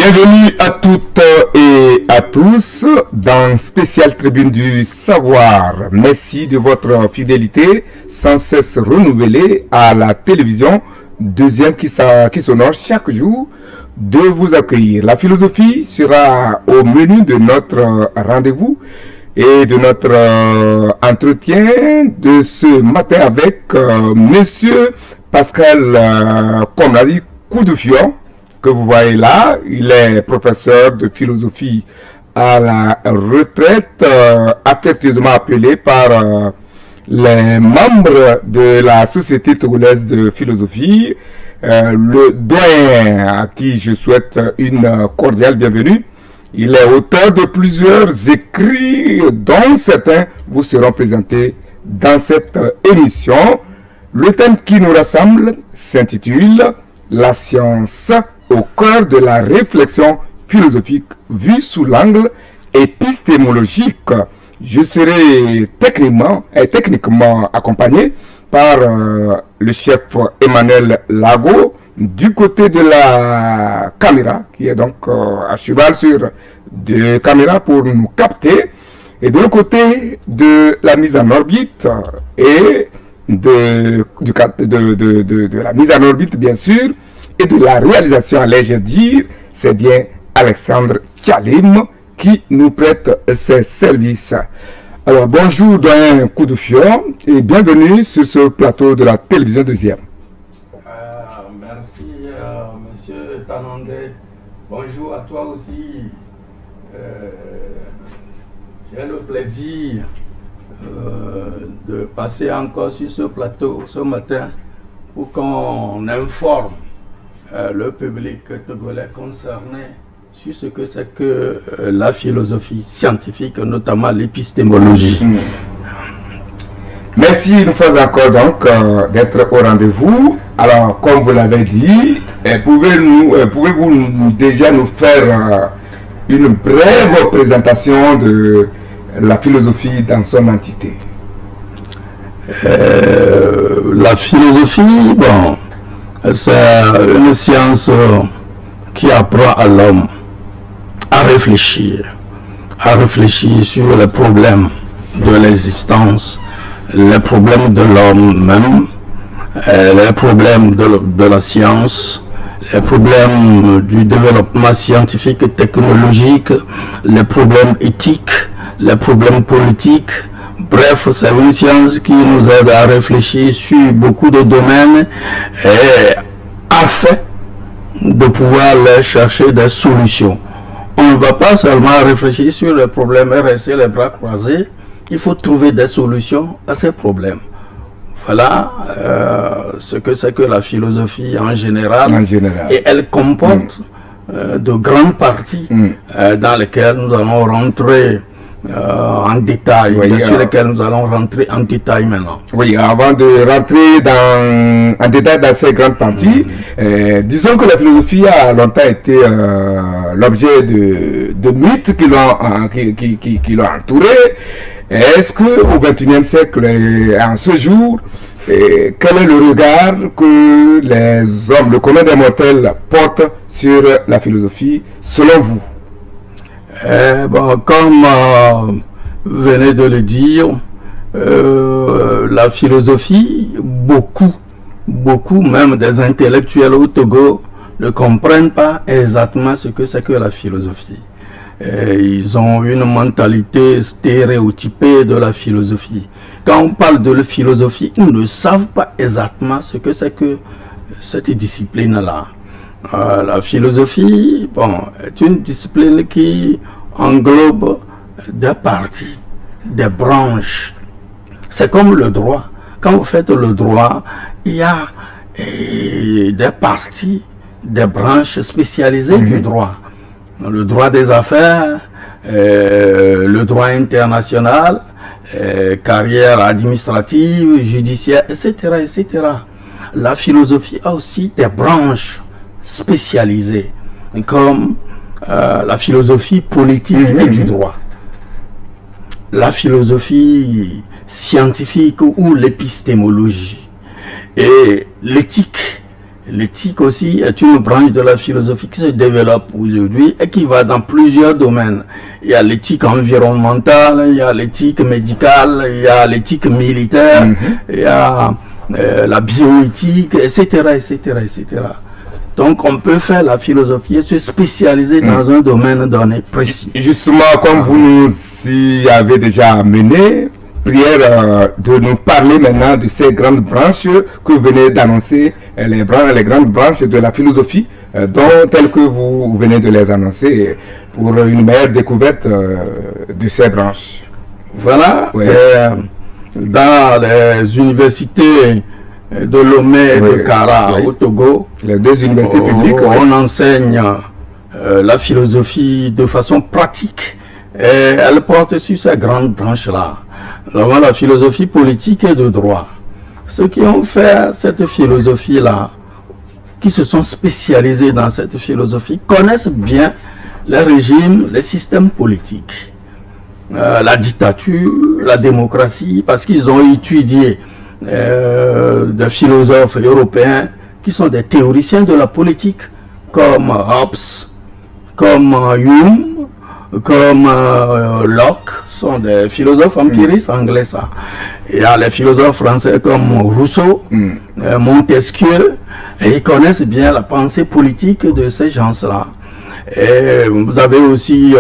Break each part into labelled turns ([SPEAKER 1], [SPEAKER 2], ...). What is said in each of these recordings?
[SPEAKER 1] Bienvenue à toutes et à tous dans Spécial Tribune du Savoir. Merci de votre fidélité sans cesse renouvelée à la télévision, deuxième qui s'honore chaque jour de vous accueillir. La philosophie sera au menu de notre rendez-vous et de notre entretien de ce matin avec Monsieur Pascal Komladi Koudoufion, que vous voyez là. Il est professeur de philosophie à la retraite, affectueusement appelé par les membres de la Société togolaise de philosophie, le doyen à qui je souhaite une cordiale bienvenue. Il est auteur de plusieurs écrits dont certains vous seront présentés dans cette émission. Le thème qui nous rassemble s'intitule « La science au cœur de la réflexion philosophique vue sous l'angle épistémologique ». Je serai techniquement accompagné par le chef Emmanuel Lago du côté de la caméra, qui est donc à cheval sur deux caméras pour nous capter, et de l'autre côté de la mise en orbite et de la mise en orbite bien sûr, et de la réalisation, allais-je dire, c'est bien Alexandre Tchalim qui nous prête ses services. Alors bonjour doyen Koudoufion et bienvenue sur ce plateau de la télévision deuxième.
[SPEAKER 2] Merci monsieur Tanandé. Bonjour à toi aussi. J'ai le plaisir de passer encore sur ce plateau ce matin pour qu'on informe le public togolais concerné sur ce que c'est que la philosophie scientifique, notamment l'épistémologie.
[SPEAKER 1] Merci une fois encore donc d'être au rendez-vous. Alors, comme vous l'avez dit, pouvez-vous déjà nous faire une brève présentation de la philosophie dans son entité?
[SPEAKER 2] La philosophie, bon, c'est une science qui apprend à l'homme à réfléchir sur les problèmes de l'existence, les problèmes de l'homme même, les problèmes de la science, les problèmes du développement scientifique et technologique, les problèmes éthiques, les problèmes politiques. Bref, c'est une science qui nous aide à réfléchir sur beaucoup de domaines et afin de pouvoir leur chercher des solutions. On ne va pas seulement réfléchir sur les problèmes et rester les bras croisés. Il faut trouver des solutions à ces problèmes. Voilà ce que c'est que la philosophie en général. Et elle comporte de grandes parties dans lesquelles nous allons rentrer en détail, sur lesquels nous allons rentrer en détail maintenant.
[SPEAKER 1] Oui, avant de rentrer en détail dans ces grandes parties, disons que la philosophie a longtemps été l'objet de mythes qui l'ont entouré. Est-ce qu'au XXIe siècle, en ce jour, quel est le regard que les hommes, le commun des mortels, portent sur la philosophie, selon vous?
[SPEAKER 2] Bon, comme vous venez de le dire, la philosophie, beaucoup même des intellectuels au Togo ne comprennent pas exactement ce que c'est que la philosophie. Ils ont une mentalité stéréotypée de la philosophie. Quand on parle de la philosophie, ils ne savent pas exactement ce que c'est que cette discipline-là. La philosophie, bon, est une discipline qui englobe des parties, des branches. C'est comme le droit. Quand vous faites le droit, il y a des parties, des branches spécialisées du droit. Le droit des affaires, le droit international, carrière administrative, judiciaire, etc., etc. La philosophie a aussi des branches spécialisées, comme la philosophie politique et du droit, la philosophie scientifique ou l'épistémologie, et l'éthique L'éthique aussi est une branche de la philosophie qui se développe aujourd'hui et qui va dans plusieurs domaines. Il y a l'éthique environnementale, il y a l'éthique médicale, il y a l'éthique militaire, il y a la bioéthique, etc., etc., etc. Donc on peut faire la philosophie et se spécialiser dans un domaine donné précis.
[SPEAKER 1] Justement, comme vous nous y avez déjà amené, prière de nous parler maintenant de ces grandes branches que vous venez d'annoncer, les grandes branches de la philosophie, telles que vous venez de les annoncer, pour une meilleure découverte de ces branches.
[SPEAKER 2] Voilà, dans les universités de Lomé et de Kara au Togo,
[SPEAKER 1] les deux universités publiques,
[SPEAKER 2] on enseigne la philosophie de façon pratique et elle porte sur ces grandes branches-là. Nous avons la philosophie politique et de droit. Ceux qui ont fait cette philosophie-là, qui se sont spécialisés dans cette philosophie, connaissent bien les régimes, les systèmes politiques, la dictature, la démocratie, parce qu'ils ont étudié des philosophes européens qui sont des théoriciens de la politique, comme Hobbes, comme Hume, comme Locke, sont des philosophes empiristes anglais, ça. Il y a les philosophes français comme Rousseau, Montesquieu, et ils connaissent bien la pensée politique de ces gens-là. Et vous avez aussi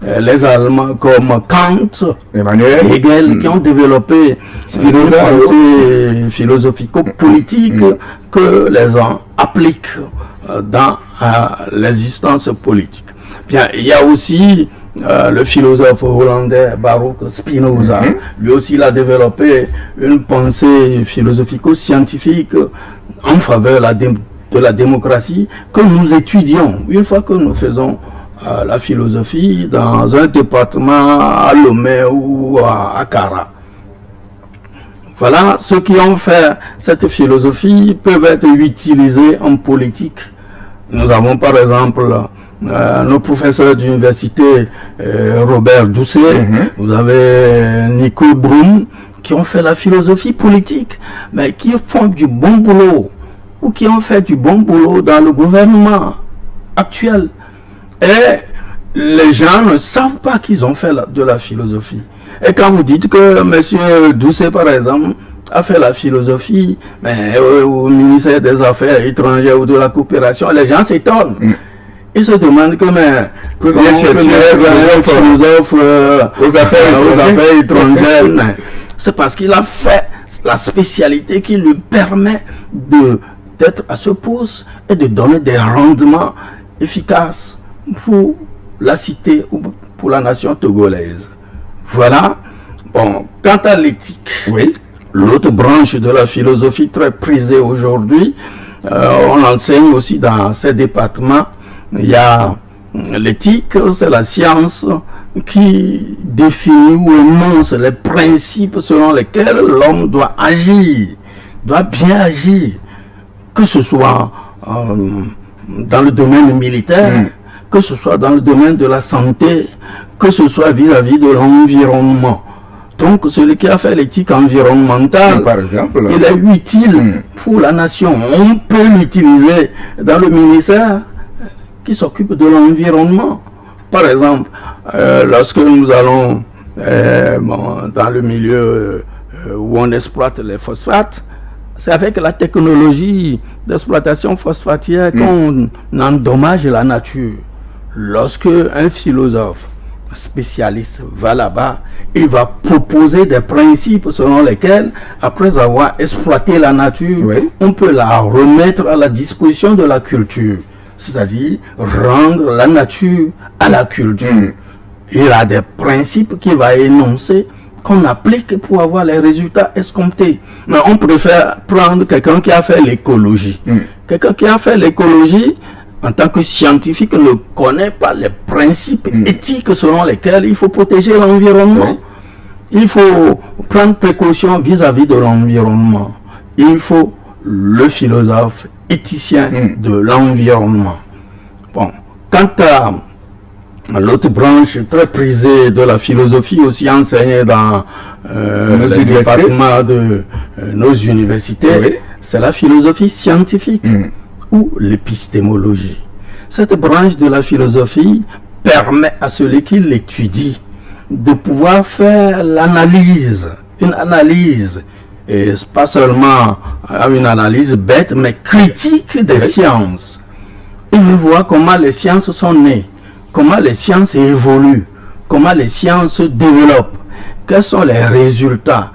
[SPEAKER 2] les Allemands comme Kant,
[SPEAKER 1] Emmanuel,
[SPEAKER 2] Hegel, qui ont développé une pensée philosophico-politique que les gens appliquent dans l'existence politique. Bien, il y a aussi le philosophe hollandais Baruch Spinoza. Lui aussi, il a développé une pensée philosophico-scientifique en faveur de la démocratie que nous étudions une fois que nous faisons la philosophie dans un département à Lomé ou à Kara. Voilà, ceux qui ont fait cette philosophie peuvent être utilisés en politique. Nous avons par exemple nos professeurs d'université, Robert Doucet, vous avez Nico Brum, qui ont fait la philosophie politique, mais qui font du bon boulot, ou qui ont fait du bon boulot dans le gouvernement actuel. Et les gens ne savent pas qu'ils ont fait de la philosophie. Et quand vous dites que M. Doucet, par exemple, a fait la philosophie, mais au ministère des Affaires étrangères ou de la coopération, les gens s'étonnent. Ils se demandent comment un philosophe aux affaires étrangères. C'est parce qu'il a fait la spécialité qui lui permet d'être à ce poste et de donner des rendements efficaces pour la cité ou pour la nation togolaise. Voilà. Bon, quant à l'éthique, l'autre branche de la philosophie très prisée aujourd'hui, on l'enseigne aussi dans ces départements. Il y a l'éthique, c'est la science qui définit ou énonce les principes selon lesquels l'homme doit agir, doit bien agir, que ce soit dans le domaine militaire, que ce soit dans le domaine de la santé, que ce soit vis-à-vis de l'environnement. Donc celui qui a fait l'éthique environnementale,
[SPEAKER 1] par exemple,
[SPEAKER 2] il est utile pour la nation. On peut l'utiliser dans le ministère qui s'occupe de l'environnement. Par exemple, lorsque nous allons dans le milieu où on exploite les phosphates, c'est avec la technologie d'exploitation phosphatière qu'on endommage la nature. Lorsque un philosophe spécialiste va là-bas, il va proposer des principes selon lesquels, après avoir exploité la nature, on peut la remettre à la disposition de la culture. C'est-à-dire rendre la nature à la culture. Il a des principes qu'il va énoncer, qu'on applique pour avoir les résultats escomptés. Mais on préfère prendre quelqu'un qui a fait l'écologie. Quelqu'un qui a fait l'écologie, en tant que scientifique, ne connaît pas les principes éthiques selon lesquels il faut protéger l'environnement. Il faut prendre précaution vis-à-vis de l'environnement. Il faut le philosophe éthicien de l'environnement. Bon, quant à l'autre branche très prisée de la philosophie, aussi enseignée dans les départements de nos universités, c'est la philosophie scientifique ou l'épistémologie. Cette branche de la philosophie permet à celui qui l'étudie de pouvoir faire l'analyse, une analyse, et pas seulement une analyse bête, mais critique des sciences. Il veut voir comment les sciences sont nées, comment les sciences évoluent, comment les sciences se développent, quels sont les résultats,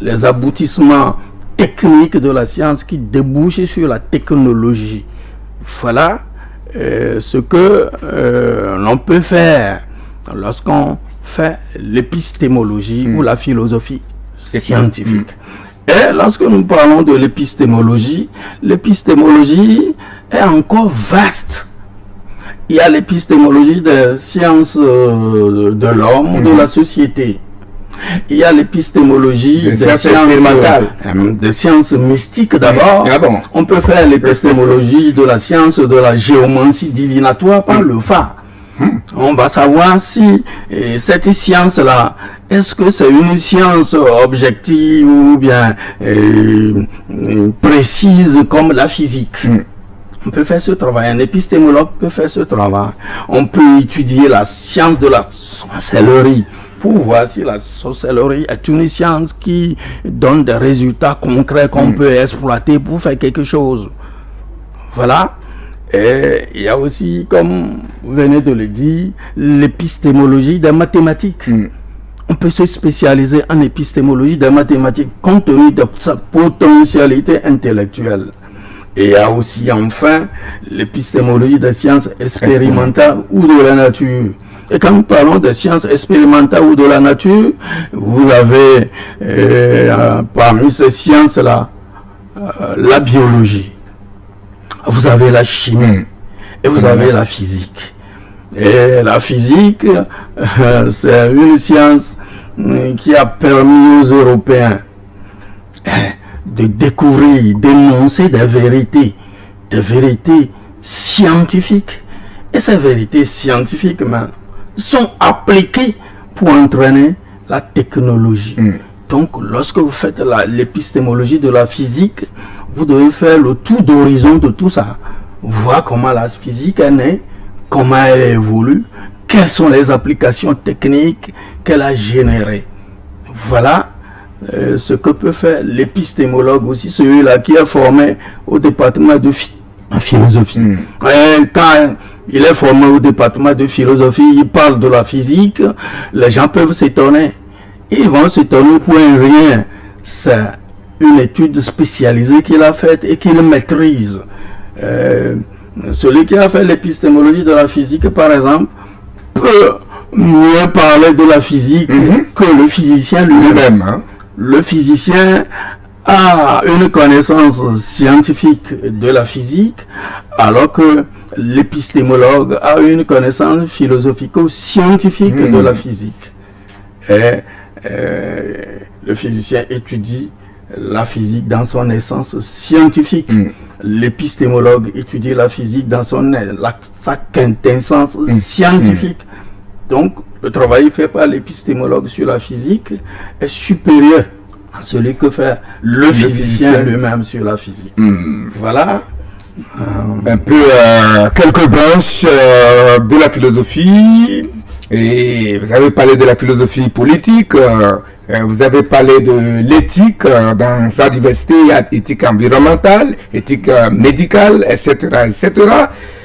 [SPEAKER 2] les aboutissements techniques de la science qui débouchent sur la technologie. Voilà ce que l'on peut faire lorsqu'on fait l'épistémologie ou la philosophie scientifique. Et lorsque nous parlons de l'épistémologie est encore vaste. Il y a l'épistémologie des sciences de l'homme ou de la société. Il y a l'épistémologie des sciences expérimentales, des sciences mystiques d'abord. On peut faire l'épistémologie de la science de la géomancie divinatoire par le phare. On va savoir si cette science-là, est-ce que c'est une science objective ou bien précise comme la physique. On peut faire ce travail, un épistémologue peut faire ce travail. On peut étudier la science de la sorcellerie pour voir si la sorcellerie est une science qui donne des résultats concrets qu'on peut exploiter pour faire quelque chose. Voilà. Et il y a aussi, comme vous venez de le dire, l'épistémologie des mathématiques. On peut se spécialiser en épistémologie des mathématiques compte tenu de sa potentialité intellectuelle. Et il y a aussi enfin l'épistémologie des sciences expérimentales ou de la nature. Et quand nous parlons des sciences expérimentales ou de la nature, vous avez parmi ces sciences-là la biologie. Vous avez la chimie et vous avez la physique. Et la physique, c'est une science qui a permis aux Européens de découvrir, d'énoncer des vérités scientifiques. Et ces vérités scientifiques sont appliquées pour entraîner la technologie. Donc, lorsque vous faites l'épistémologie de la physique, vous devez faire le tour d'horizon de tout ça. Voir comment la physique est née, comment elle évolue, quelles sont les applications techniques qu'elle a générées. Voilà ce que peut faire l'épistémologue aussi, celui-là qui est formé au département de philosophie. Et quand il est formé au département de philosophie, il parle de la physique, les gens peuvent s'étonner. Ils vont s'étonner pour un rien. C'est une étude spécialisée qu'il a faite et qu'il maîtrise. Celui qui a fait l'épistémologie de la physique, par exemple, peut mieux parler de la physique que le physicien lui-même. Le physicien a une connaissance scientifique de la physique, alors que l'épistémologue a une connaissance philosophico-scientifique de la physique. Et le physicien étudie la physique dans son essence scientifique. L'épistémologue étudie la physique dans sa quintessence scientifique. Donc, le travail fait par l'épistémologue sur la physique est supérieur à celui que fait le physicien lui-même sur la physique. Voilà.
[SPEAKER 1] Un peu quelques branches de la philosophie. Et vous avez parlé de la philosophie politique, vous avez parlé de l'éthique dans sa diversité, il y a éthique environnementale, éthique médicale, etc., etc.